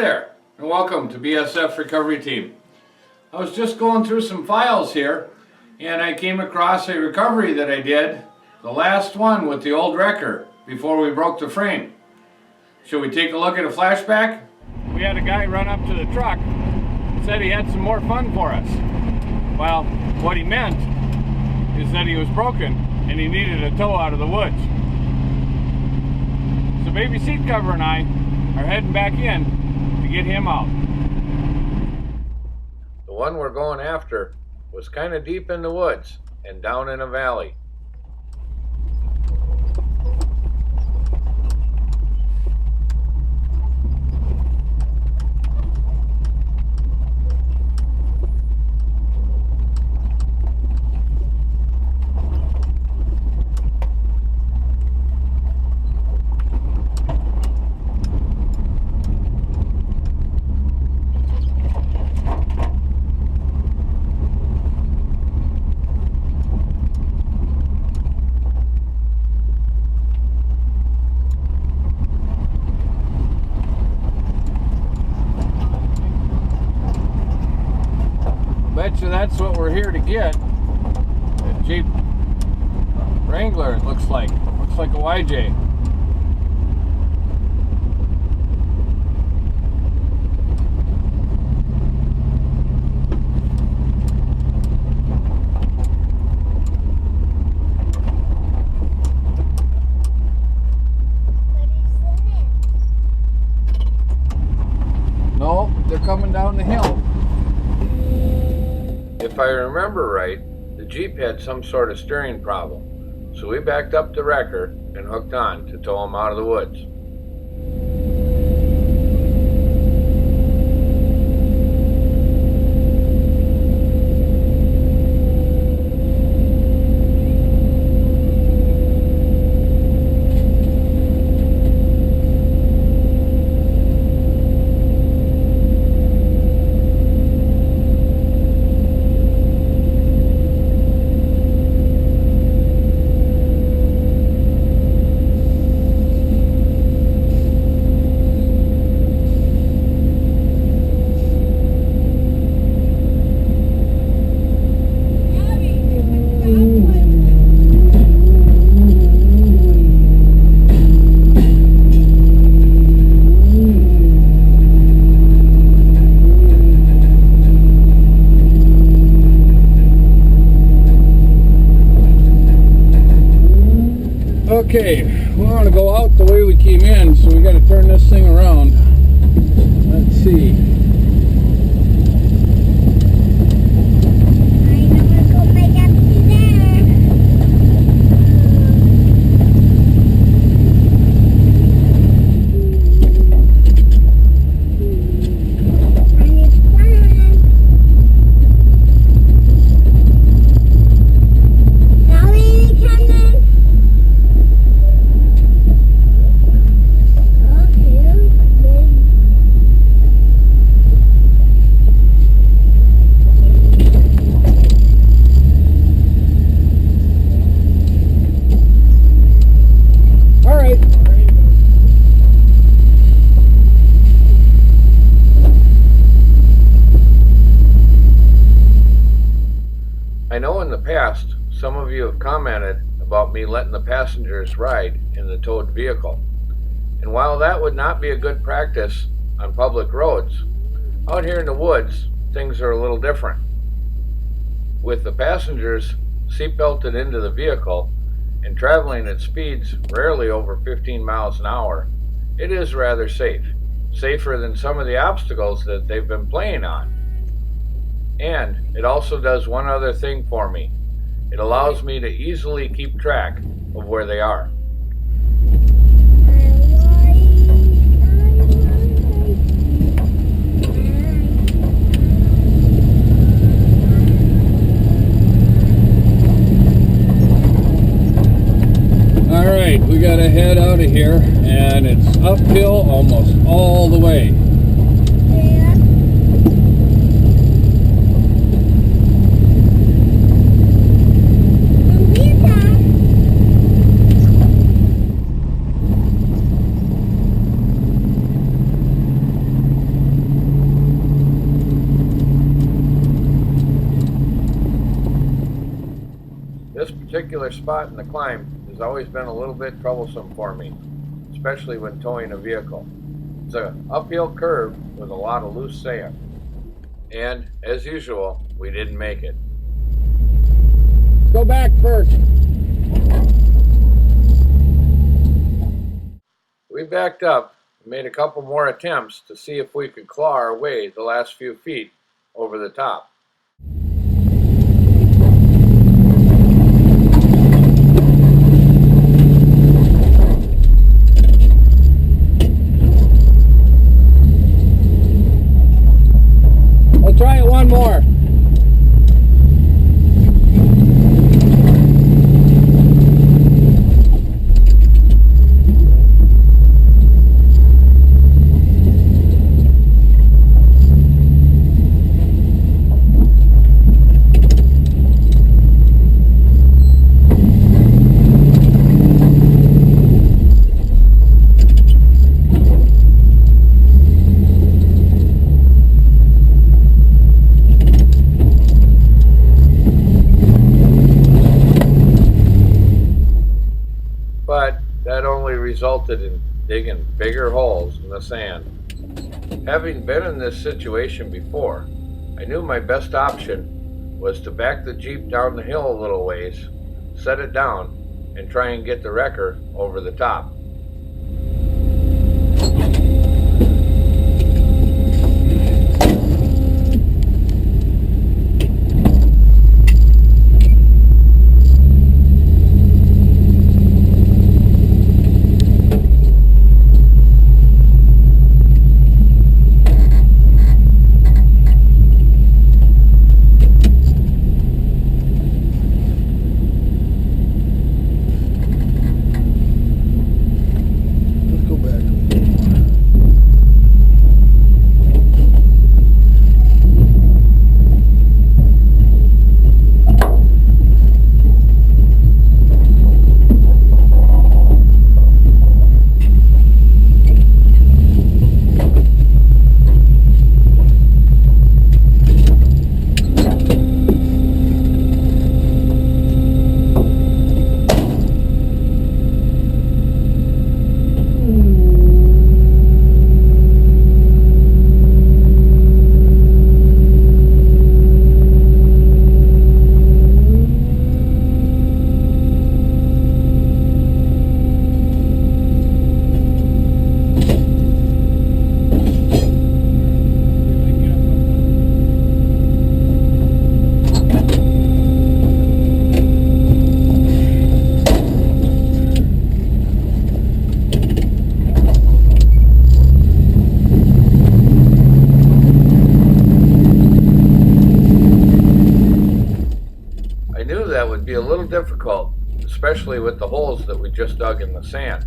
there, and welcome to BSF Recovery Team. I was just going through some files here, and I came across a recovery that I did, the last one with the old wrecker, before we broke the frame. Should we take a look at a flashback? We had a guy run up to the truck, said he had some more fun for us. Well, what he meant is that he was broken, and he needed a tow out of the woods. So Baby Seat Cover and I are heading back in to get him out. The one we're going after was kind of deep in the woods and down in a valley. Bet you that's what we're here to get. A Jeep Wrangler, it looks like. Looks like a YJ. No, they're coming down the hill. If I remember right, the Jeep had some sort of steering problem, so we backed up the wrecker and hooked on to tow him out of the woods. Okay, we want to go out the way we came in, so we got to turn this thing around. Let's see. I know in the past, some of you have commented about me letting the passengers ride in the towed vehicle. And while that would not be a good practice on public roads, out here in the woods, things are a little different. With the passengers seatbelted into the vehicle and traveling at speeds rarely over 15 miles an hour, it is rather safe. Safer than some of the obstacles that they've been playing on. And it also does one other thing for me. It allows me to easily keep track of where they are. Alright, we gotta head out of here, and it's uphill almost all the way. particular spot in the climb has always been a little bit troublesome for me, especially when towing a vehicle. It's an uphill curve with a lot of loose sand. And, as usual, we didn't make it. Go back first. We backed up and made a couple more attempts to see if we could claw our way the last few feet over the top. We'll try it one more. But that only resulted in digging bigger holes in the sand. Having been in this situation before, I knew my best option was to back the Jeep down the hill a little ways, set it down, and try and get the wrecker over the top. Be a little difficult, especially with the holes that we just dug in the sand.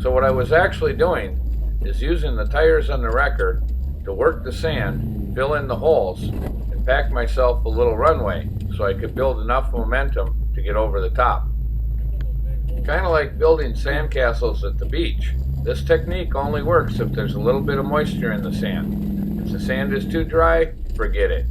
So what I was actually doing is using the tires on the wrecker to work the sand, fill in the holes, and pack myself a little runway so I could build enough momentum to get over the top. Kind of like building sandcastles at the beach. This technique only works if there's a little bit of moisture in the sand. If the sand is too dry, forget it.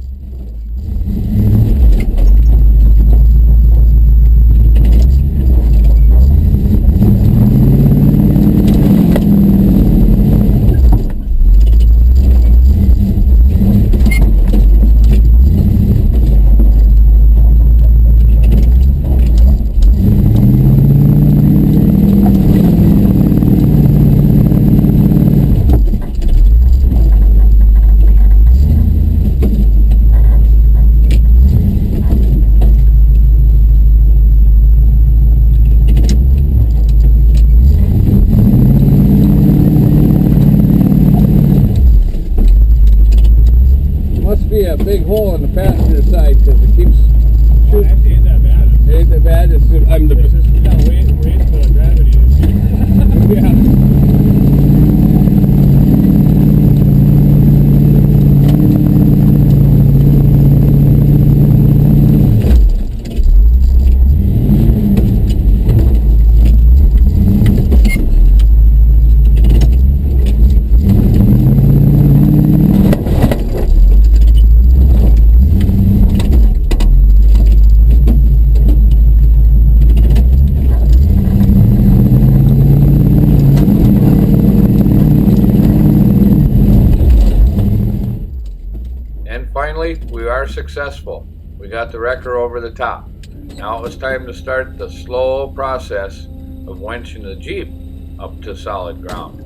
A big hole in the passenger side because it keeps shooting. Actually, ain't that bad. It ain't that bad. It's good. It's just we got weight for gravity. Yeah. And finally, we are successful. We got the wrecker over the top. Now it was time to start the slow process of winching the Jeep up to solid ground.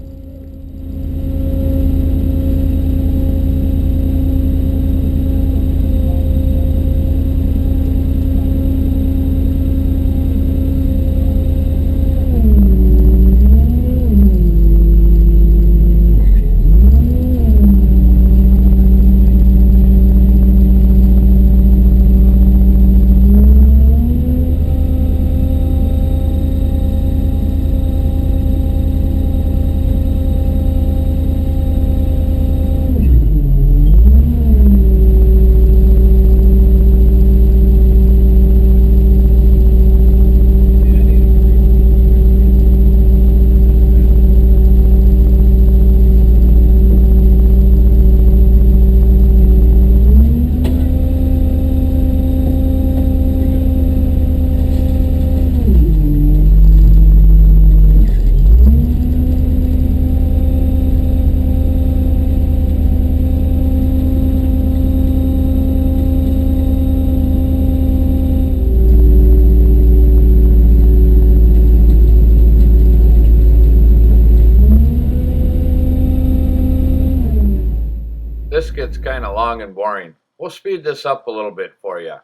This gets kind of long and boring. We'll speed this up a little bit for you.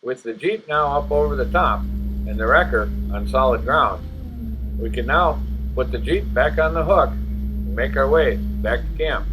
With the Jeep now up over the top and the wrecker on solid ground, we can now put the Jeep back on the hook and make our way back to camp.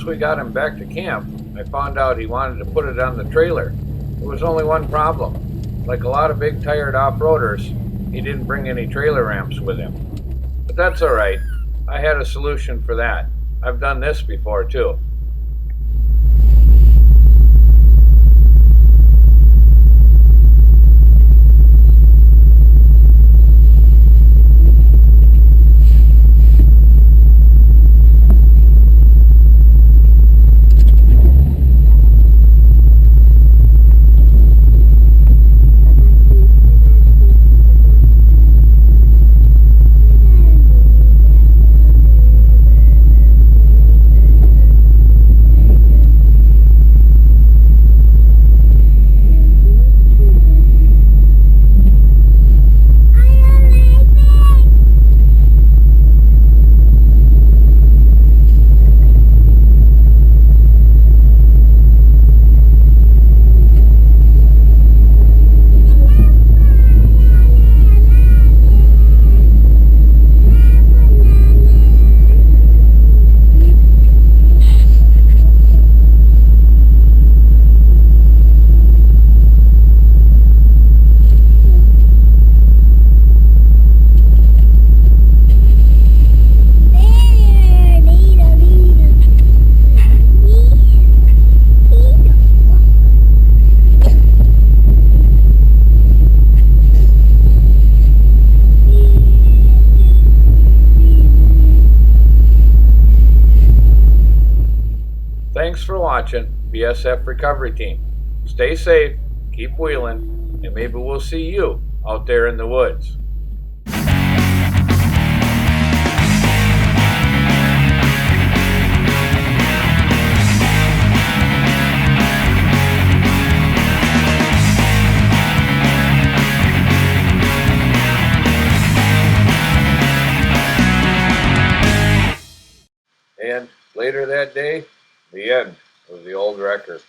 once we got him back to camp, I found out he wanted to put it on the trailer. There was only one problem. Like a lot of big tired off-roaders, he didn't bring any trailer ramps with him. But that's all right. I had a solution for that. I've done this before too. Thanks for watching, BSF Recovery Team. Stay safe, keep wheeling, and maybe we'll see you out there in the woods. And later that day, the end of the old record.